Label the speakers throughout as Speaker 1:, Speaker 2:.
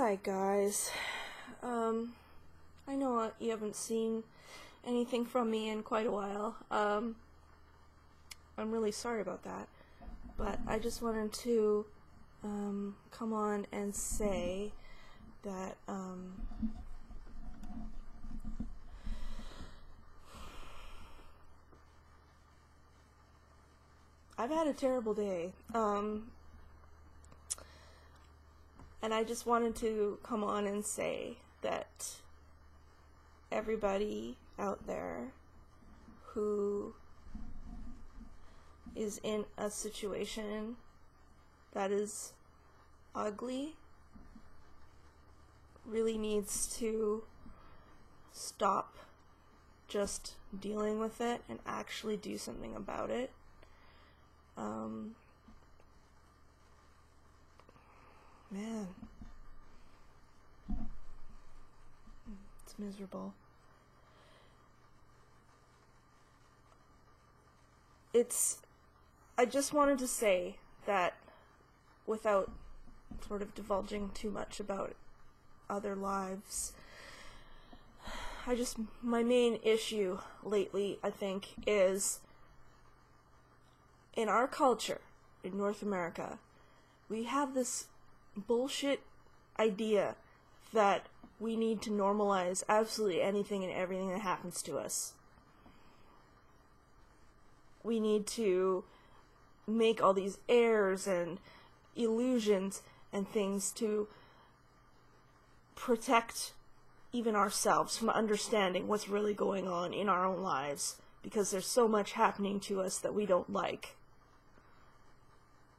Speaker 1: Hi guys. I know you haven't seen anything from me in quite a while. I'm really sorry about that. But I just wanted to come on and say that I've had a terrible day. And I just wanted to come on and say that everybody out there who is in a situation that is ugly really needs to stop just dealing with it and actually do something about it. Man, it's miserable. I just wanted to say that without sort of divulging too much about other lives, my main issue lately, I think, is in our culture, in North America, we have this bullshit idea that we need to normalize absolutely anything and everything that happens to us. We need to make all these airs and illusions and things to protect even ourselves from understanding what's really going on in our own lives, because there's so much happening to us that we don't like.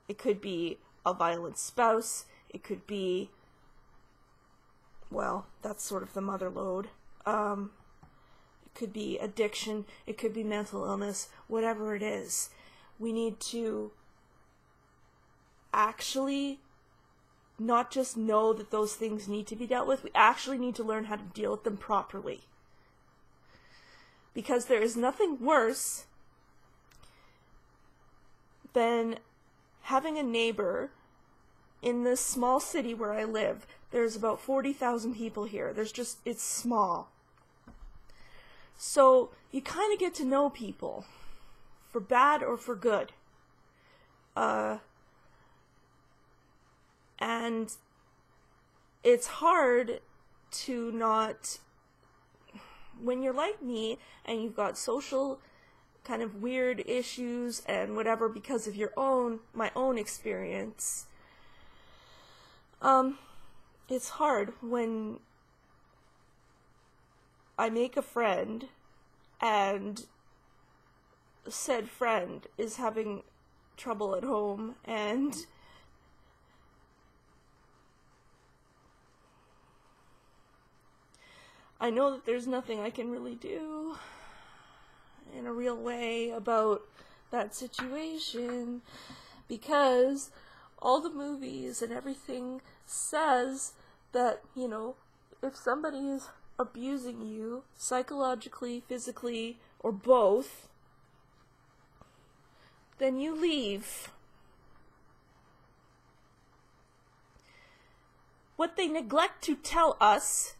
Speaker 1: It could be a violent spouse. It could be, well, that's sort of the mother lode. It could be addiction. It could be mental illness. Whatever it is, we need to actually not just know that those things need to be dealt with. We actually need to learn how to deal with them properly. Because there is nothing worse than having a neighbor in this small city where I live. There's about 40,000 people here. It's small. So you kind of get to know people, for bad or for good. And it's hard to not, when you're like me and you've got social kind of weird issues and whatever because of my own experience, it's hard when I make a friend and said friend is having trouble at home and I know that there's nothing I can really do in a real way about that situation, because all the movies and everything says that, if somebody is abusing you psychologically, physically, or both, then you leave. What they neglect to tell us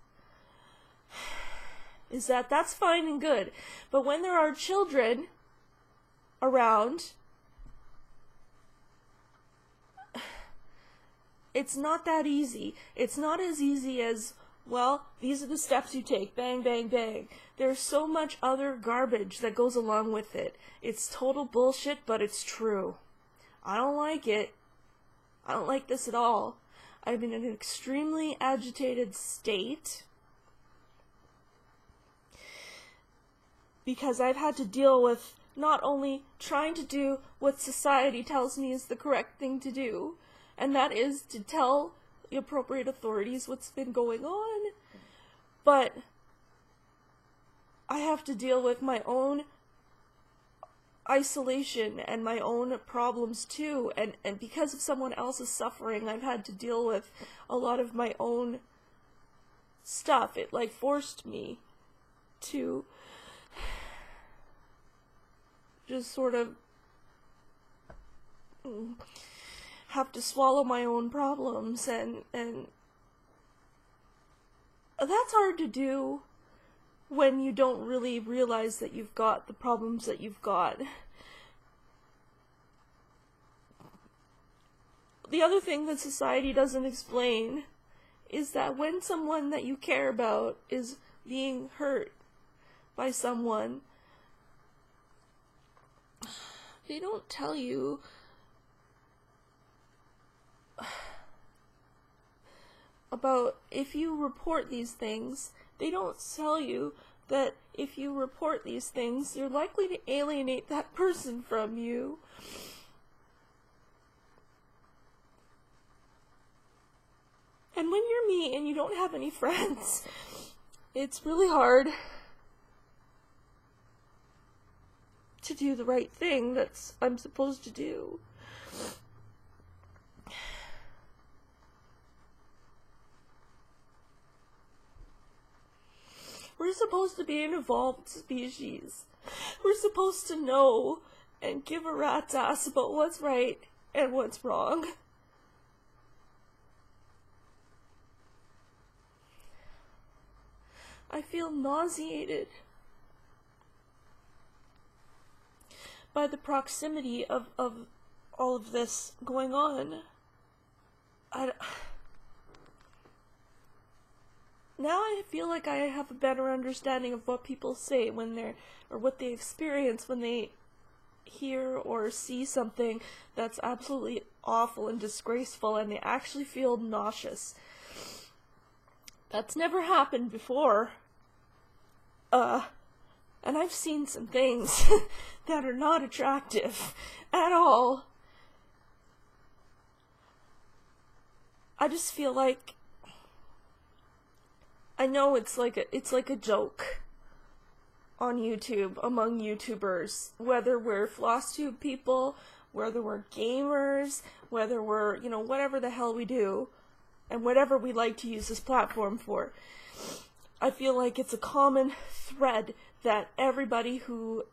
Speaker 1: is that that's fine and good, but when there are children around, it's not that easy. It's not as easy as, well, these are the steps you take, bang, bang, bang. There's so much other garbage that goes along with it. It's total bullshit, but it's true. I don't like it. I don't like this at all. I'm in an extremely agitated state because I've had to deal with not only trying to do what society tells me is the correct thing to do, and that is to tell the appropriate authorities what's been going on, but I have to deal with my own isolation and my own problems too, and because of someone else's suffering, I've had to deal with a lot of my own stuff. It forced me to just sort of have to swallow my own problems and that's hard to do when you don't really realize that you've got the problems that you've got. The other thing that society doesn't explain is that when someone that you care about is being hurt by someone, they don't tell you about if you report these things. They don't tell you that if you report these things, you're likely to alienate that person from you. And when you're me and you don't have any friends, it's really hard to do the right thing that I'm supposed to do. We're supposed to be an evolved species. We're supposed to know and give a rat's ass about what's right and what's wrong. I feel nauseated by the proximity of all of this going on. Now I feel like I have a better understanding of what people say when they're, or what they experience when they hear or see something that's absolutely awful and disgraceful and they actually feel nauseous. That's never happened before. And I've seen some things that are not attractive at all. I just feel like, I know it's like a joke on YouTube, among YouTubers, whether we're FlossTube people, whether we're gamers, whether we're, whatever the hell we do, and whatever we like to use this platform for. I feel like it's a common thread that everybody who,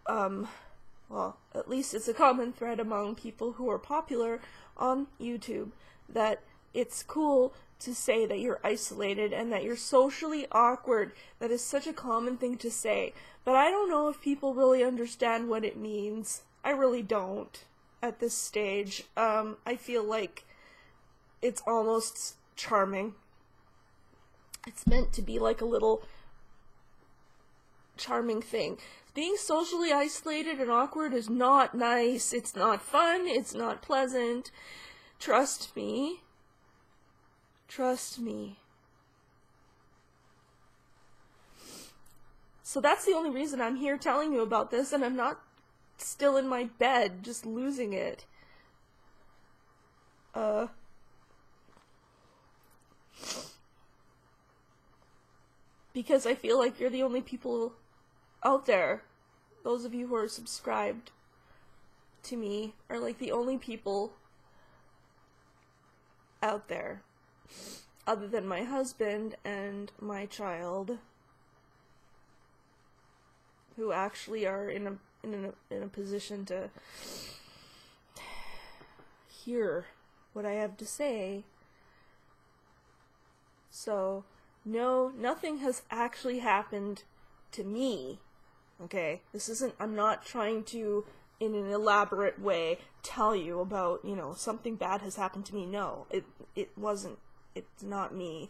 Speaker 1: at least it's a common thread among people who are popular on YouTube, that it's cool to say that you're isolated and that you're socially awkward. That is such a common thing to say. But I don't know if people really understand what it means. I really don't at this stage. I feel like it's almost charming. It's meant to be like a little charming thing. Being socially isolated and awkward is not nice. It's not fun. It's not pleasant. Trust me. Trust me. So that's the only reason I'm here telling you about this, and I'm not still in my bed just losing it. Because I feel like you're the only people out there. Those of you who are subscribed to me are like the only people out there, other than my husband and my child, who actually are in a position to hear what I have to say. So, no, nothing has actually happened to me. Okay? I'm not trying to, in an elaborate way, tell you about, something bad has happened to me. No, it wasn't. It's not me.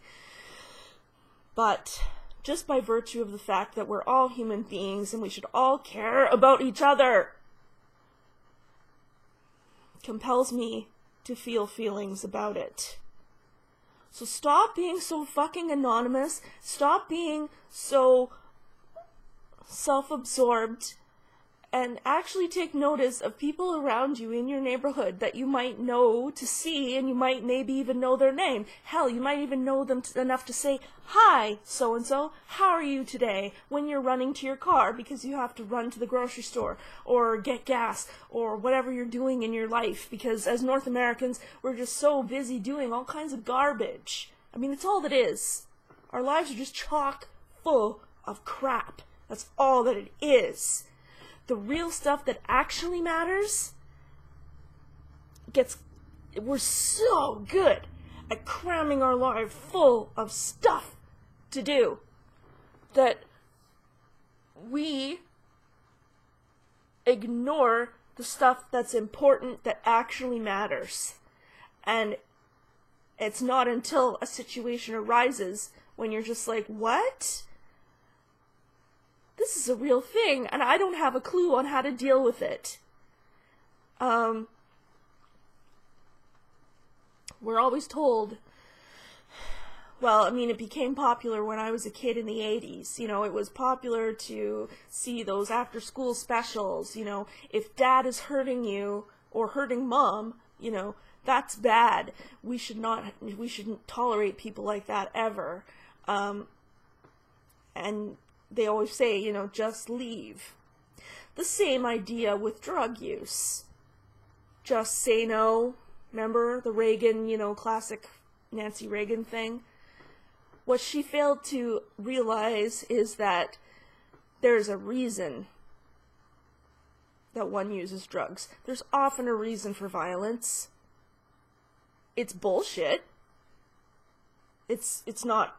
Speaker 1: But just by virtue of the fact that we're all human beings and we should all care about each other compels me to feel feelings about it. So stop being so fucking anonymous. Stop being so self-absorbed. And actually take notice of people around you in your neighborhood that you might know to see, and you might maybe even know their name. Hell, you might even know them enough to say, "Hi, so-and-so, how are you today?" when you're running to your car because you have to run to the grocery store or get gas or whatever you're doing in your life, because as North Americans, we're just so busy doing all kinds of garbage. I mean, it's all that is. Our lives are just chock full of crap. That's all that it is. The real stuff that actually matters we're so good at cramming our life full of stuff to do that we ignore the stuff that's important, that actually matters. And it's not until a situation arises when you're just like, what? This is a real thing, and I don't have a clue on how to deal with it. We're always told, well, I mean, it became popular when I was a kid in the 80s. You know, it was popular to see those after-school specials. You know, if dad is hurting you or hurting mom, you know, that's bad. We shouldn't tolerate people like that ever. And they always say, you know, just leave. The same idea with drug use. Just say no. Remember the Reagan, you know, classic Nancy Reagan thing? What she failed to realize is that there's a reason that one uses drugs. There's often a reason for violence. It's bullshit. It's not...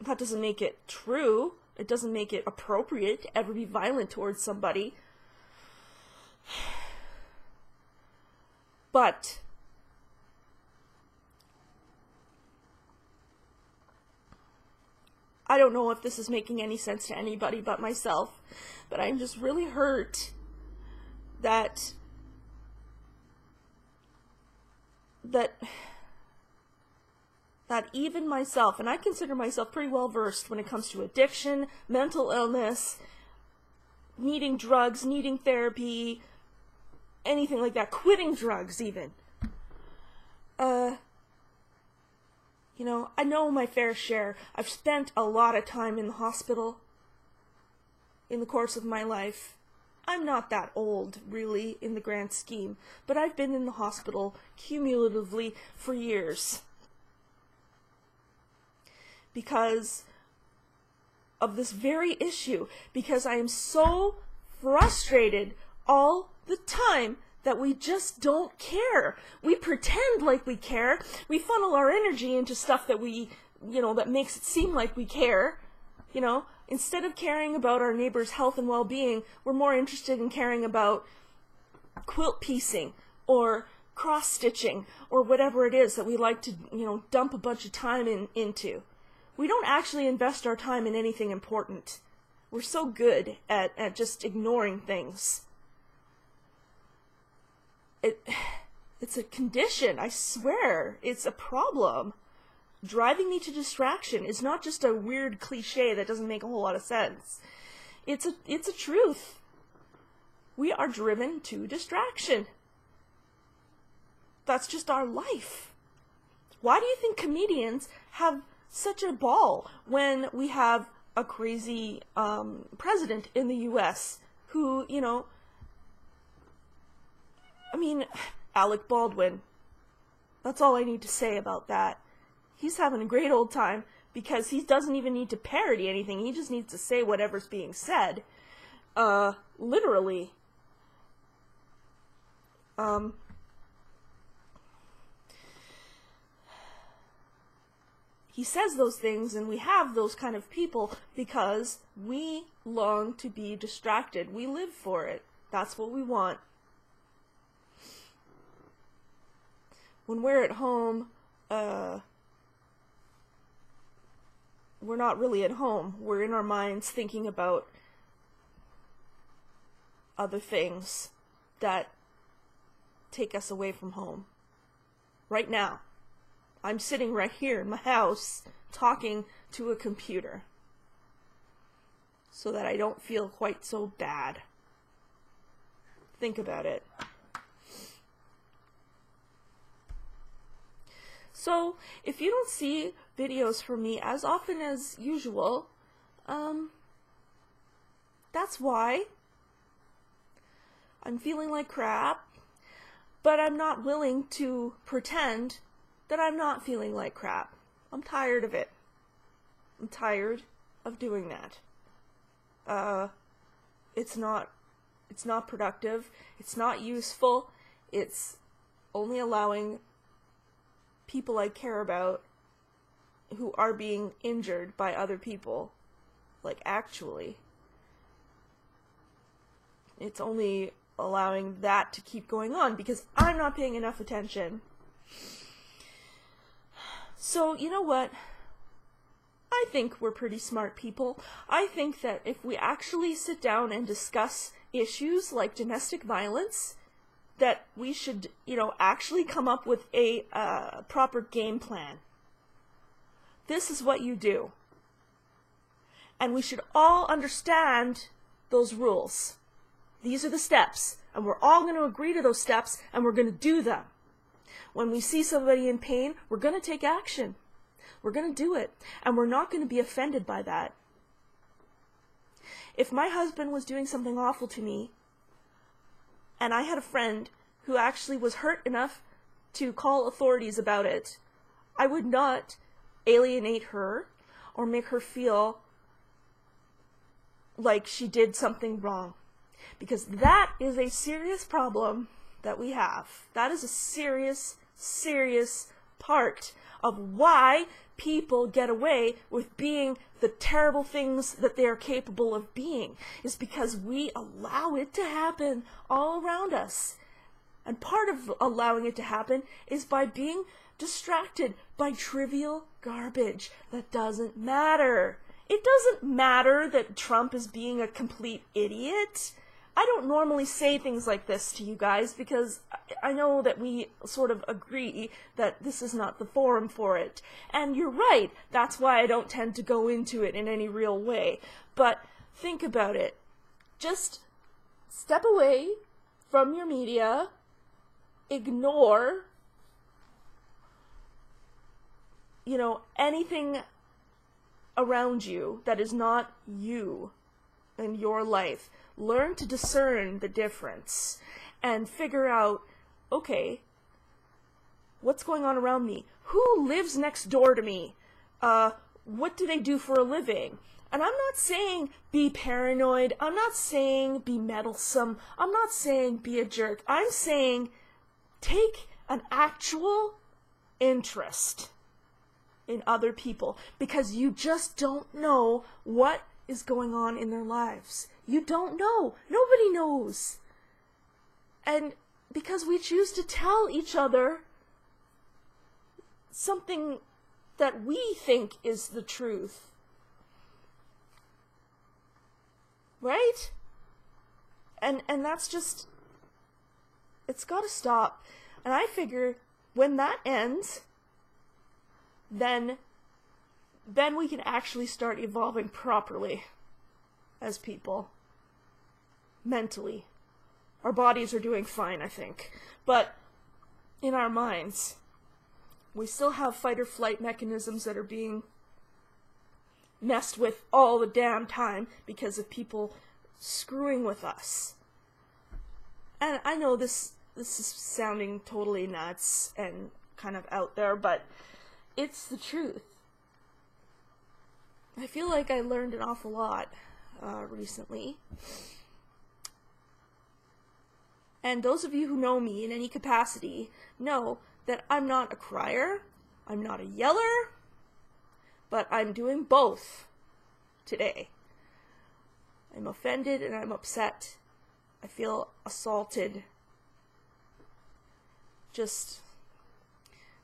Speaker 1: That doesn't make it true. It doesn't make it appropriate to ever be violent towards somebody. But I don't know if this is making any sense to anybody but myself, but I'm just really hurt that even myself, and I consider myself pretty well versed when it comes to addiction, mental illness, needing drugs, needing therapy, anything like that, quitting drugs even. You know, I know my fair share. I've spent a lot of time in the hospital in the course of my life. I'm not that old, really, in the grand scheme, but I've been in the hospital cumulatively for years because of this very issue, because I am so frustrated all the time that we just don't care. We pretend like we care. We funnel our energy into stuff that we, you know, that makes it seem like we care. You know, instead of caring about our neighbor's health and well-being, we're more interested in caring about quilt piecing or cross-stitching or whatever it is that we like to, you know, dump a bunch of time into. We don't actually invest our time in anything important. We're so good at just ignoring things. It's a condition, I swear. It's a problem. Driving me to distraction is not just a weird cliche that doesn't make a whole lot of sense. It's a truth. We are driven to distraction. That's just our life. Why do you think comedians have such a ball when we have a crazy president in the U.S. who, you know, I mean, Alec Baldwin. That's all I need to say about that. He's having a great old time because he doesn't even need to parody anything. He just needs to say whatever's being said. Literally. He says those things, and we have those kind of people because we long to be distracted. We live for it. That's what we want. When we're at home, we're not really at home. We're in our minds thinking about other things that take us away from home. Right now, I'm sitting right here in my house talking to a computer so that I don't feel quite so bad. Think about it. So, if you don't see videos from me as often as usual, that's why. I'm feeling like crap, but I'm not willing to pretend that I'm not feeling like crap. I'm tired of it. I'm tired of doing that. It's not productive. It's not useful. It's only allowing people I care about who are being injured by other people. Like, actually. It's only allowing that to keep going on because I'm not paying enough attention. So, you know what? I think we're pretty smart people. I think that if we actually sit down and discuss issues like domestic violence, that we should, actually come up with a proper game plan. This is what you do. And we should all understand those rules. These are the steps, and we're all going to agree to those steps, and we're going to do them. When we see somebody in pain, we're going to take action. We're going to do it, and we're not going to be offended by that. If my husband was doing something awful to me, and I had a friend who actually was hurt enough to call authorities about it, I would not alienate her or make her feel like she did something wrong. Because that is a serious problem that we have. That is a serious, serious part of why people get away with being the terrible things that they are capable of being. Is because we allow it to happen all around us. And part of allowing it to happen is by being distracted by trivial garbage that doesn't matter. It doesn't matter that Trump is being a complete idiot. I don't normally say things like this to you guys because I know that we sort of agree that this is not the forum for it. And you're right, that's why I don't tend to go into it in any real way. But think about it. Just step away from your media, ignore, anything around you that is not you in your life. Learn to discern the difference and figure out, okay, what's going on around me? Who lives next door to me? What do they do for a living? And I'm not saying be paranoid. I'm not saying be meddlesome. I'm not saying be a jerk. I'm saying take an actual interest in other people because you just don't know what is going on in their lives. You don't know. Nobody knows. And because we choose to tell each other something that we think is the truth. Right? And that's just, it's got to stop. And I figure when that ends, then we can actually start evolving properly as people. Mentally. Our bodies are doing fine, I think. But in our minds, we still have fight or flight mechanisms that are being messed with all the damn time because of people screwing with us. And I know this is sounding totally nuts and kind of out there, but it's the truth. I feel like I learned an awful lot recently. And those of you who know me in any capacity know that I'm not a crier, I'm not a yeller, but I'm doing both today. I'm offended and I'm upset. I feel assaulted. Just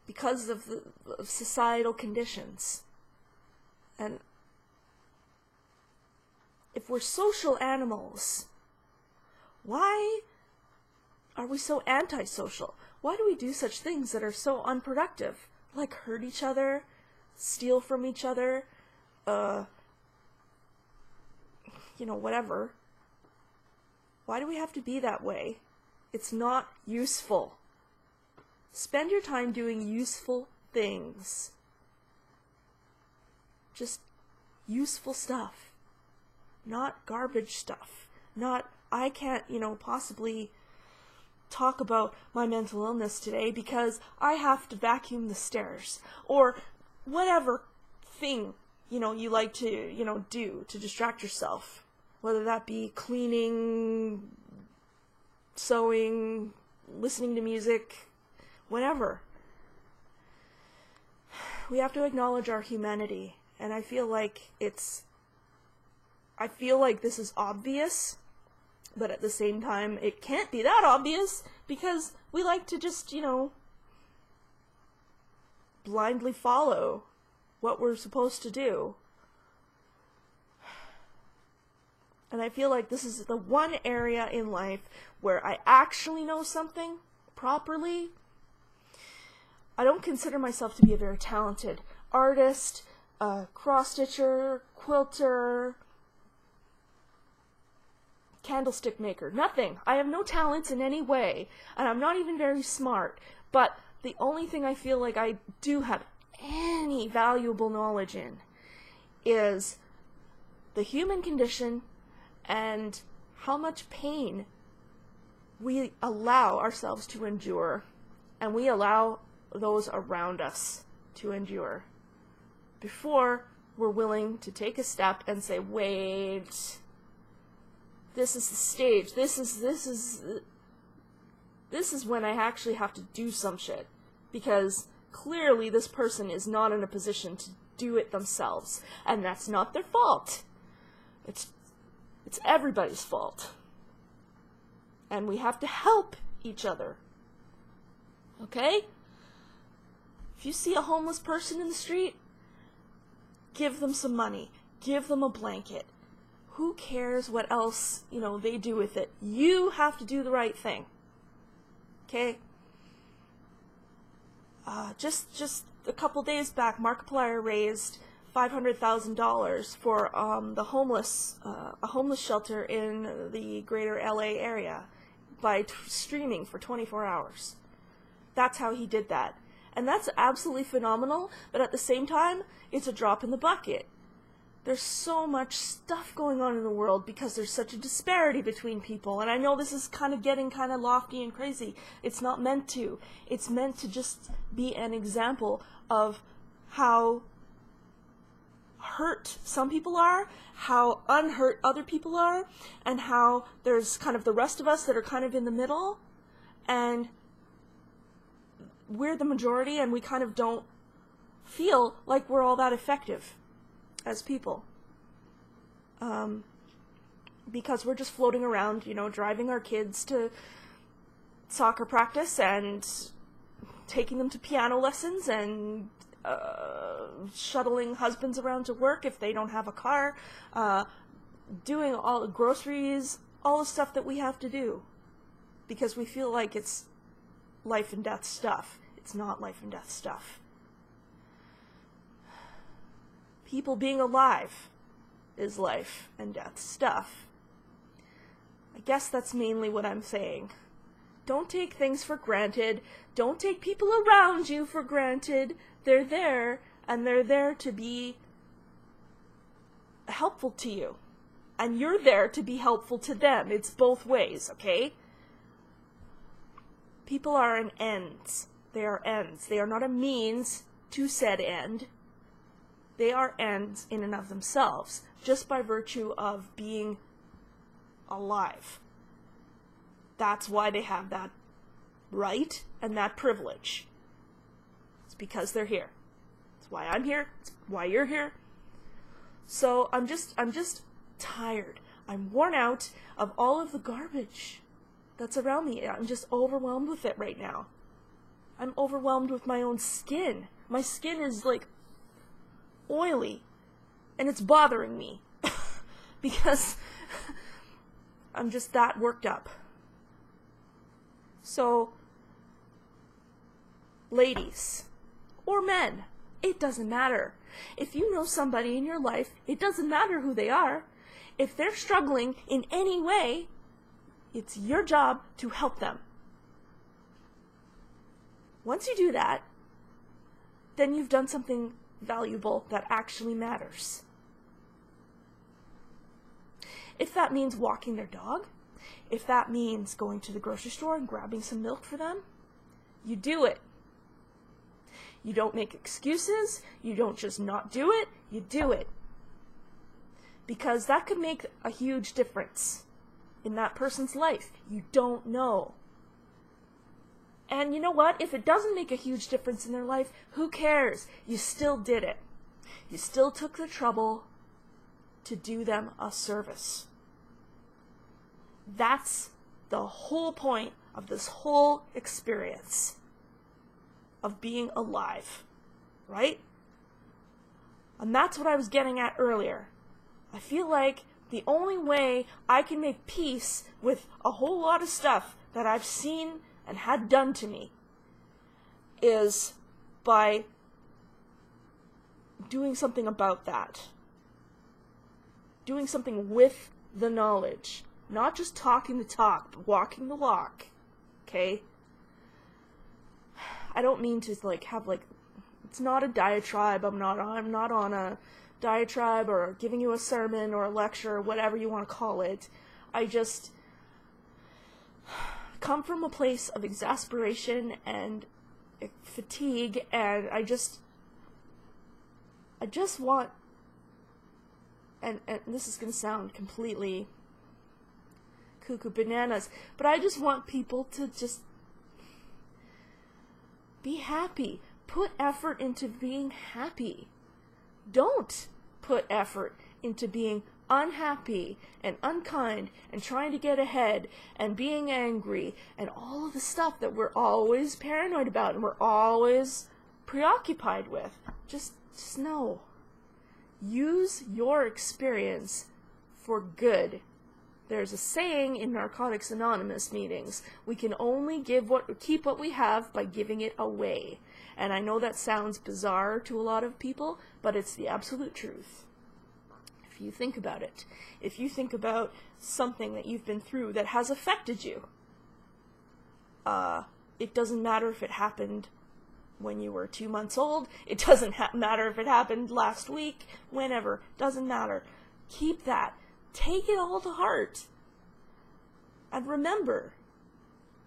Speaker 1: because of the societal conditions. And if we're social animals, why are we so antisocial? Why do we do such things that are so unproductive? Like hurt each other, steal from each other, whatever. Why do we have to be that way? It's not useful. Spend your time doing useful things. Just useful stuff. Not garbage stuff. Not, I can't, possibly talk about my mental illness today because I have to vacuum the stairs. Or whatever thing, you like to, do to distract yourself. Whether that be cleaning, sewing, listening to music, whatever. we have to acknowledge our humanity. And I feel like this is obvious, but at the same time, it can't be that obvious because we like to just, blindly follow what we're supposed to do. And I feel like this is the one area in life where I actually know something properly. I don't consider myself to be a very talented artist, cross-stitcher, quilter, candlestick maker, nothing. I have no talents in any way, and I'm not even very smart. But the only thing I feel like I do have any valuable knowledge in is the human condition and how much pain we allow ourselves to endure, and we allow those around us to endure before we're willing to take a step and say, wait, this is the stage, this is when I actually have to do some shit, because clearly this person is not in a position to do it themselves, and that's not their fault. It's everybody's fault. And we have to help each other. Okay? If you see a homeless person in the street, give them some money. Give them a blanket. Who cares what else, they do with it? You have to do the right thing. Okay? Just a couple days back, Markiplier raised $500,000 for a homeless shelter in the greater LA area by streaming for 24 hours. That's how he did that. And that's absolutely phenomenal, but at the same time, it's a drop in the bucket. There's so much stuff going on in the world because there's such a disparity between people. And I know this is getting kind of lofty and crazy. It's not meant to. It's meant to just be an example of how hurt some people are, how unhurt other people are, and how there's kind of the rest of us that are kind of in the middle, and we're the majority, and we kind of don't feel like we're all that effective as people. Because we're just floating around, driving our kids to soccer practice and taking them to piano lessons and shuttling husbands around to work if they don't have a car, doing all the groceries, all the stuff that we have to do, because we feel like it's life and death stuff. It's not life and death stuff. People being alive is life and death stuff. I guess that's mainly what I'm saying. Don't take things for granted. Don't take people around you for granted. They're there, and they're there to be helpful to you. And you're there to be helpful to them. It's both ways, okay? People are an ends. They are ends. They are not a means to said end. They are ends in and of themselves, just by virtue of being alive. That's why they have that right and that privilege. It's because they're here. It's why I'm here. It's why you're here. So I'm just tired. I'm worn out of all of the garbage that's around me. I'm just overwhelmed with it right now. I'm overwhelmed with my own skin. My skin is oily, and it's bothering me because I'm just that worked up. So, ladies, or men, it doesn't matter. If you know somebody in your life, it doesn't matter who they are. If they're struggling in any way, it's your job to help them. Once you do that, then you've done something valuable that actually matters. If that means walking their dog, if that means going to the grocery store and grabbing some milk for them, you do it. You don't make excuses. You don't just not do it. You do it. Because that could make a huge difference in that person's life. You don't know. And you know what? If it doesn't make a huge difference in their life, who cares? You still did it. You still took the trouble to do them a service. That's the whole point of this whole experience of being alive, right? And that's what I was getting at earlier. I feel like the only way I can make peace with a whole lot of stuff that I've seen and had done to me is by doing something about that. Doing something with the knowledge. Not just talking the talk, but walking the walk. Okay? I don't mean to have it's not a diatribe. I'm not on a diatribe or giving you a sermon or a lecture or whatever you want to call it. I just come from a place of exasperation and fatigue, and I just want, and this is going to sound completely cuckoo bananas, but I just want people to just be happy. Put effort into being happy. Don't put effort into being unhappy and unkind and trying to get ahead and being angry and all of the stuff that we're always paranoid about and we're always preoccupied with. Just know. Use your experience for good. There's a saying in Narcotics Anonymous meetings, we can only keep what we have by giving it away. And I know that sounds bizarre to a lot of people, but it's the absolute truth. If you think about it, if you think about something that you've been through that has affected you, it doesn't matter if it happened when you were 2 months old, it doesn't matter if it happened last week, whenever, doesn't matter. Keep that. Take it all to heart. And remember,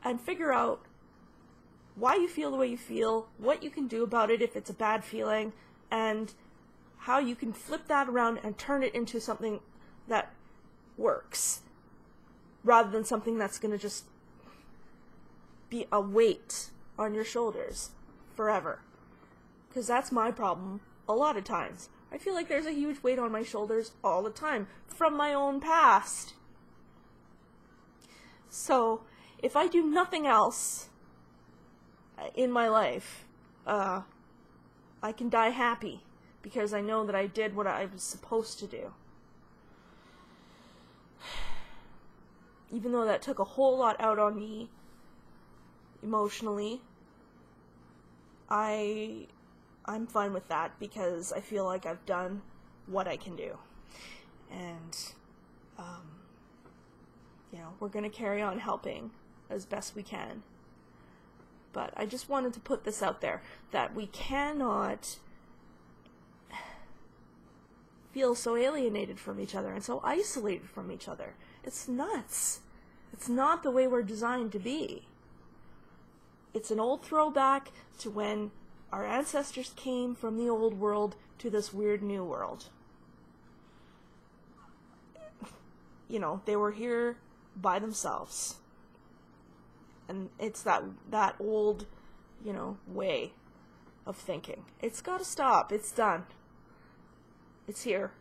Speaker 1: and figure out why you feel the way you feel, what you can do about it if it's a bad feeling, and how you can flip that around and turn it into something that works, rather than something that's going to just be a weight on your shoulders forever. Because that's my problem a lot of times. I feel like there's a huge weight on my shoulders all the time from my own past. So, if I do nothing else in my life, I can die happy. Because I know that I did what I was supposed to do. Even though that took a whole lot out on me, emotionally, I'm fine with that because I feel like I've done what I can do. And, we're going to carry on helping as best we can. But I just wanted to put this out there, that we cannot feel so alienated from each other and so isolated from each other. It's nuts. It's not the way we're designed to be. It's an old throwback to when our ancestors came from the old world to this weird new world. They were here by themselves. And it's that old, way of thinking. It's got to stop. It's done. It's here.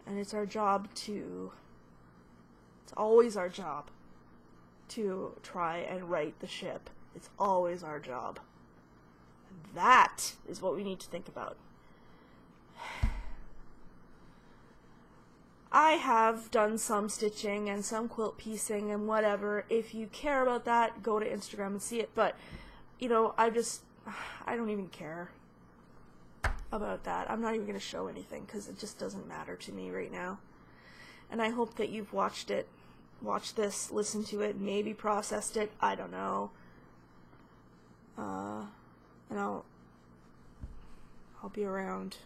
Speaker 1: And it's always our job to try and right the ship. It's always our job. And that is what we need to think about. I have done some stitching and some quilt piecing and whatever. If you care about that, go to Instagram and see it. But, I don't even care about that. I'm not even going to show anything because it just doesn't matter to me right now. And I hope that you've watched this, listened to it, maybe processed it. I don't know. And I'll be around.